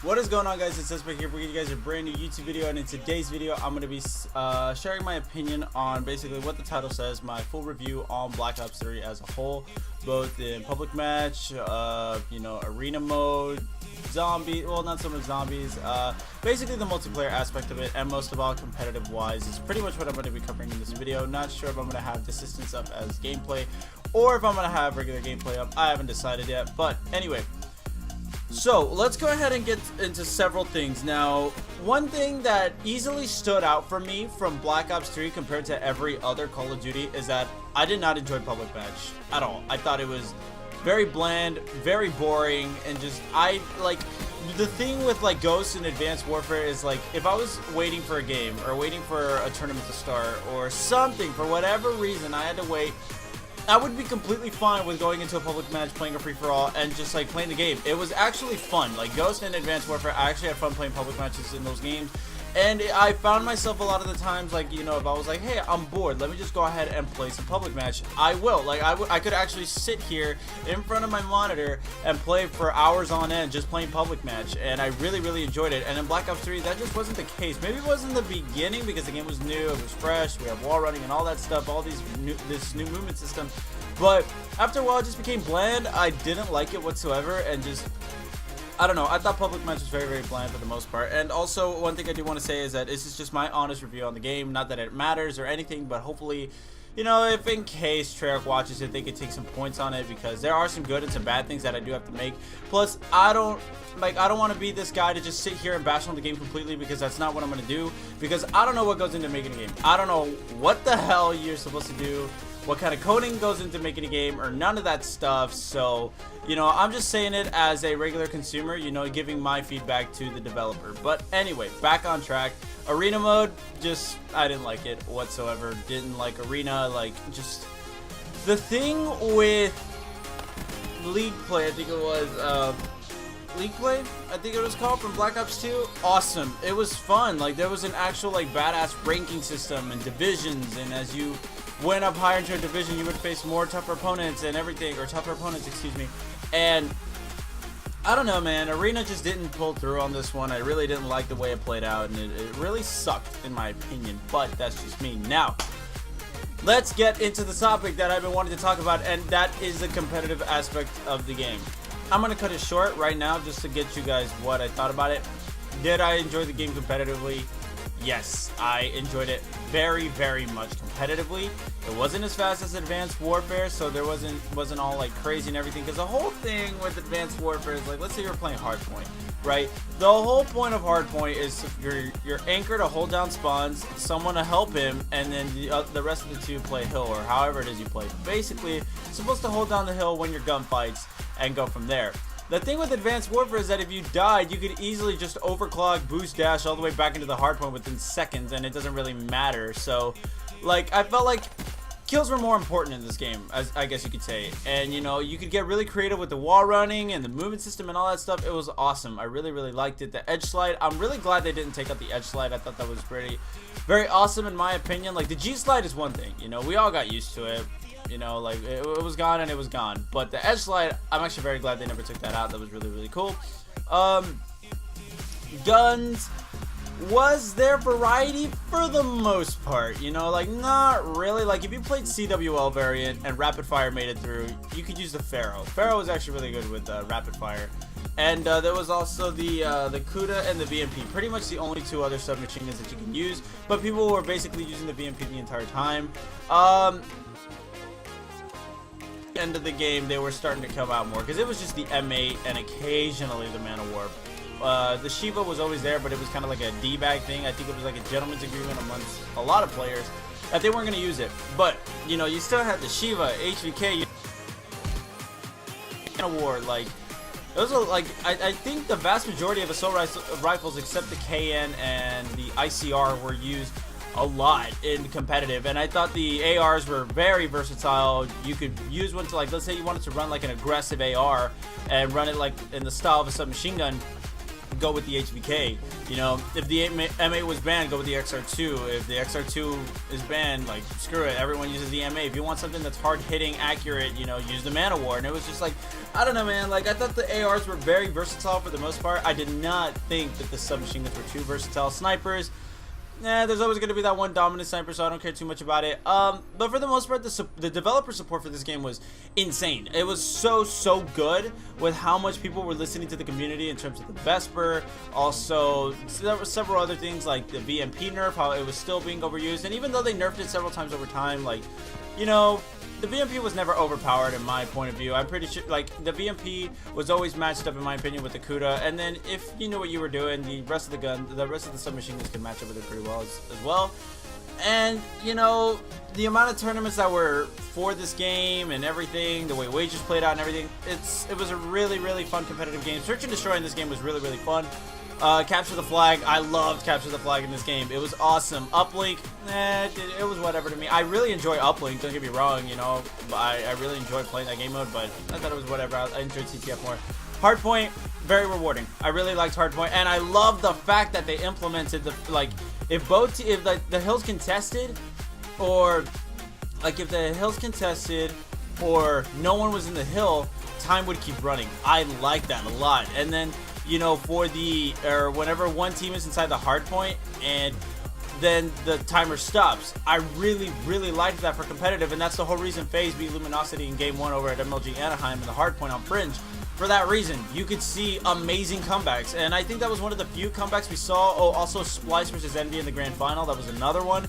What is going on, guys? It's Suspect here bringing you guys a brand new YouTube video, and in today's video I'm going to be sharing my opinion on basically what the title says, my full review on Black Ops 3 as a whole, both in public match, arena mode, zombie, well, not so much zombies, basically the multiplayer aspect of it, and most of all competitive wise is pretty much what I'm going to be covering in this video. Not sure if I'm going to have Desistance up as gameplay or if I'm going to have regular gameplay up. I haven't decided yet, but anyway. So let's go ahead and get into several things. Now, one thing that easily stood out for me from Black Ops 3 compared to every other Call of Duty is that I did not enjoy public match at all. I thought it was very bland, very boring, and just the thing with like Ghosts and Advanced Warfare is like if I was waiting for a game or waiting for a tournament to start or something, for whatever reason I had to wait, I would be completely fine with going into a public match, playing a free-for-all, and just like playing the game. It was actually fun. Like Ghost and Advanced Warfare, I actually had fun playing public matches in those games. And I found myself a lot of the times, like, you know, if I was like, hey, I'm bored, let me just go ahead and play some public match, I will. Like, I could actually sit here in front of my monitor and play for hours on end just playing public match, and I really, really enjoyed it. And in Black Ops 3, that just wasn't the case. Maybe it wasn't the beginning because the game was new, it was fresh, we have wall running and all that stuff, all these this new movement system. But after a while, it just became bland. I didn't like it whatsoever, and just, I don't know, I thought public match was very, very bland for the most part. And also, one thing I do want to say is that this is just my honest review on the game. Not that it matters or anything, but hopefully, you know, if in case Treyarch watches it, they could take some points on it, because there are some good and some bad things that I do have to make. Plus, I don't want to be this guy to just sit here and bash on the game completely, because that's not what I'm going to do, because I don't know what goes into making a game. I don't know what the hell you're supposed to do, what kind of coding goes into making a game, or none of that stuff. So, you know, I'm just saying it as a regular consumer, you know, giving my feedback to the developer. But anyway, back on track. Arena mode, just, I didn't like it whatsoever. Didn't like arena. Like, just the thing with League Play, I think it was, League Play, I think it was called, from Black Ops 2. Awesome. It was fun. Like, there was an actual, like, badass ranking system and divisions, and as you went up higher into a division, you would face more tougher opponents and everything, or tougher opponents, excuse me. And I don't know, man, arena just didn't pull through on this one. I really didn't like the way it played out, and it really sucked in my opinion, but that's just me. Now, let's get into the topic that I've been wanting to talk about, and that is the competitive aspect of the game. I'm going to cut it short right now just to get you guys what I thought about it. Did I enjoy the game competitively? Yes, I enjoyed it very, very much competitively. It wasn't as fast as Advanced Warfare, so there wasn't all like crazy and everything, because the whole thing with Advanced Warfare is like, let's say you're playing Hardpoint, right? The whole point of Hardpoint is your anchor to hold down spawns, someone to help him, and then the rest of the two play hill, or however it is you play. Basically, supposed to hold down the hill when your gun fights and go from there. The thing with Advanced Warfare is that if you died, you could easily just overclock, boost dash all the way back into the hardpoint within seconds, and it doesn't really matter. So, like, I felt like kills were more important in this game, as I guess you could say. And, you know, you could get really creative with the wall running and the movement system and all that stuff. It was awesome. I really, really liked it. The edge slide, I'm really glad they didn't take out the edge slide. I thought that was very awesome in my opinion. Like, the G slide is one thing, you know, we all got used to it. You know, like, it was gone and it was gone. But the edge slide, I'm actually very glad they never took that out. That was really, really cool. Guns, was there variety for the most part? You know, like, not really. Like, if you played CWL variant and rapid fire made it through, you could use the Pharaoh. Pharaoh was actually really good with rapid fire. And there was also the Kuda and the VMP. Pretty much the only two other submachine guns that you can use. But people were basically using the VMP the entire time. End of the game, they were starting to come out more, because it was just the M8 and occasionally the Man of Warp. The Shiva was always there, but it was kind of like a D-bag thing. I think it was like a gentleman's agreement amongst a lot of players that they weren't going to use it. But, you know, you still had the Shiva, HVK, Man of War. Like, those are like, I think the vast majority of assault rifles except the KN and the ICR were used a lot in competitive, and I thought the ARs were very versatile. You could use one to, like, let's say you wanted to run like an aggressive AR and run it like in the style of a submachine gun. go with the HVK. You know, if the M8 was banned, go with the XR2. If the XR2 is banned, like, screw it, everyone uses the M8. If you want something that's hard hitting, accurate, you know, use the Man of War. And it was just like, I don't know, man, like, I thought the ARs were very versatile for the most part. I did not think that the submachine guns were too versatile. Snipers, there's always going to be that one dominant sniper, so I don't care too much about it. But for the most part, the developer support for this game was insane. It was so good with how much people were listening to the community in terms of the Vesper. Also, there were several other things like the VMP nerf, how it was still being overused. And even though they nerfed it several times over time, like, you know, the VMP was never overpowered in my point of view. I'm pretty sure, like, the VMP was always matched up, in my opinion, with the CUDA. And then if you knew what you were doing, the rest of the submachine guns could match up with it pretty well as well. And, you know, the amount of tournaments that were for this game and everything, the way wages played out and everything, it was a really fun competitive game. Search and Destroy in this game was really fun. Capture the Flag, I loved Capture the Flag in this game. It was awesome. Uplink, it was whatever to me. I really enjoy Uplink, don't get me wrong, you know. I really enjoyed playing that game mode, but I thought it was whatever. I enjoyed CTF more. Hardpoint, very rewarding. I really liked Hardpoint, and I love the fact that they implemented the, like, if the hills contested, or like if the hills contested or no one was in the hill, time would keep running. I like that a lot. And then, you know, for whenever one team is inside the hard point and then the timer stops, I really liked that for competitive, and that's the whole reason FaZe beat Luminosity in game 1 over at MLG Anaheim in the hard point on Fringe. For that reason, you could see amazing comebacks, and I think that was one of the few comebacks we saw. Oh, also Splice versus Envy in the grand final, that was another one.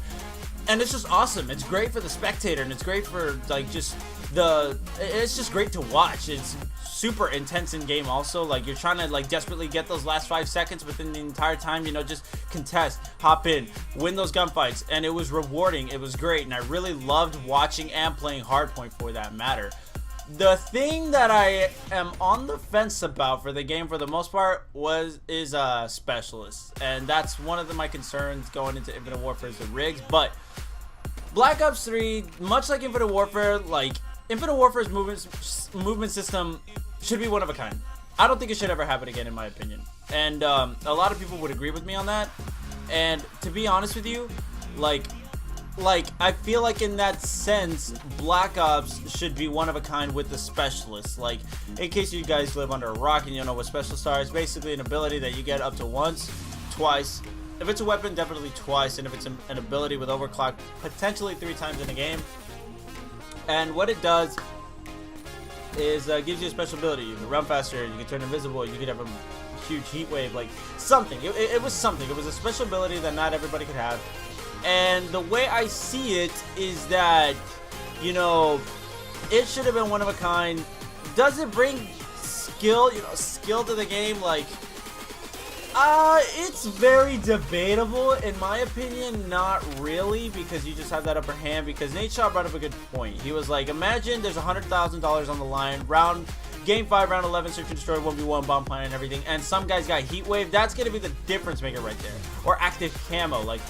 And it's just awesome. It's great for the spectator, and it's great for, like, it's just great to watch. It's super intense in game also. Like, you're trying to, like, desperately get those last 5 seconds within the entire time, you know, just contest, hop in, win those gunfights, and it was rewarding. It was great, and I really loved watching and playing Hardpoint for that matter. The thing that I am on the fence about for the game for the most part is specialists, and that's one of my concerns going into Infinite Warfare is the rigs. But Black Ops 3, much like Infinite Warfare, like, Infinite Warfare's movement system should be one of a kind. I don't think it should ever happen again, in my opinion. And a lot of people would agree with me on that. And to be honest with you, like I feel like in that sense, Black Ops should be one of a kind with the specialists. Like, in case you guys live under a rock and you don't know what specialists are, it's basically an ability that you get up to once, twice. If it's a weapon, definitely twice. And if it's an ability with overclock, potentially 3 times in a game. And what it does is gives you a special ability. You can run faster, you can turn invisible, you could have a huge heat wave, like something. It was something. It was a special ability that not everybody could have. And the way I see it is that, you know, it should have been one of a kind. Does it bring skill, skill to the game? Like, it's very debatable, in my opinion. Not really, because you just have that upper hand. Because Nate Shaw brought up a good point. He was like, imagine there's $100,000 on the line, game 5, round 11, search and destroy, 1v1, bomb planet and everything, and some guys got heat wave. That's gonna be the difference maker right there. Or active camo, like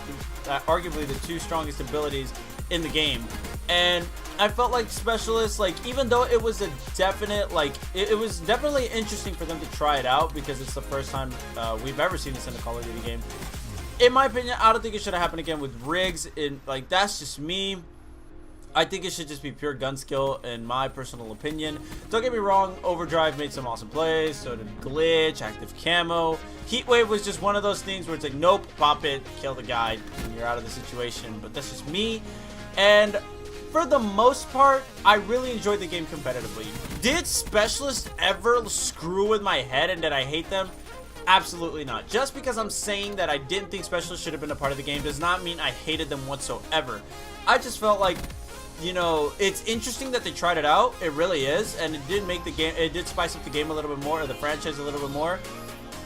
arguably the 2 strongest abilities in the game. And I felt like specialists, like, even though it was a definite, like, it was definitely interesting for them to try it out, because it's the first time we've ever seen this in a Call of Duty game. In my opinion, I don't think it should have happened again with rigs. Like, that's just me. I think it should just be pure gun skill, in my personal opinion. Don't get me wrong, Overdrive made some awesome plays, so did Glitch, Active Camo. Heatwave was just one of those things where it's like, nope, pop it, kill the guy, and you're out of the situation. But that's just me. And for the most part, I really enjoyed the game competitively. Did specialists ever screw with my head, and did I hate them? Absolutely not. Just because I'm saying that I didn't think specialists should have been a part of the game does not mean I hated them whatsoever. I just felt like, you know, it's interesting that they tried it out. It really is, and it did make the game, it did spice up the game a little bit more, or the franchise a little bit more.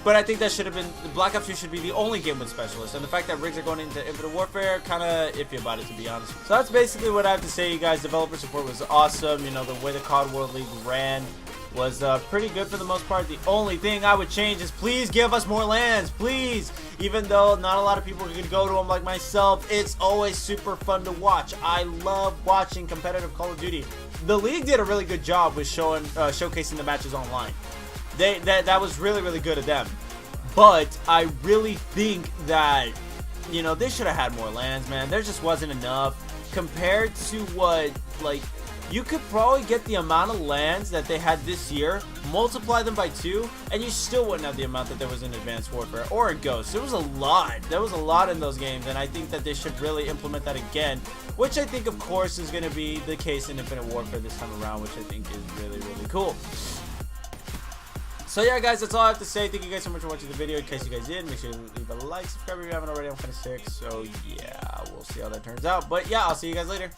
But I think that should have been, Black Ops 2 should be the only game with specialists. And the fact that rigs are going into Infinite Warfare, kind of iffy about it, to be honest. So that's basically what I have to say, you guys. Developer support was awesome. You know, the way the COD World League ran was pretty good for the most part. The only thing I would change is please give us more lands, please. Even though not a lot of people can go to them like myself, it's always super fun to watch. I love watching competitive Call of Duty. The league did a really good job with showcasing the matches online. That was really good of them. But I really think that, you know, they should have had more lands, man. There just wasn't enough compared to what, like, you could probably get the amount of lands that they had this year, multiply them by 2, and you still wouldn't have the amount that there was in Advanced Warfare or in Ghost. There was a lot. There was a lot in those games, and I think that they should really implement that again, which I think, of course, is going to be the case in Infinite Warfare this time around, which I think is really, really cool. So yeah, guys, that's all I have to say. Thank you guys so much for watching the video. In case you guys did, make sure you leave a like, subscribe if you haven't already. I'm kind of sick, so yeah, we'll see how that turns out. But yeah, I'll see you guys later.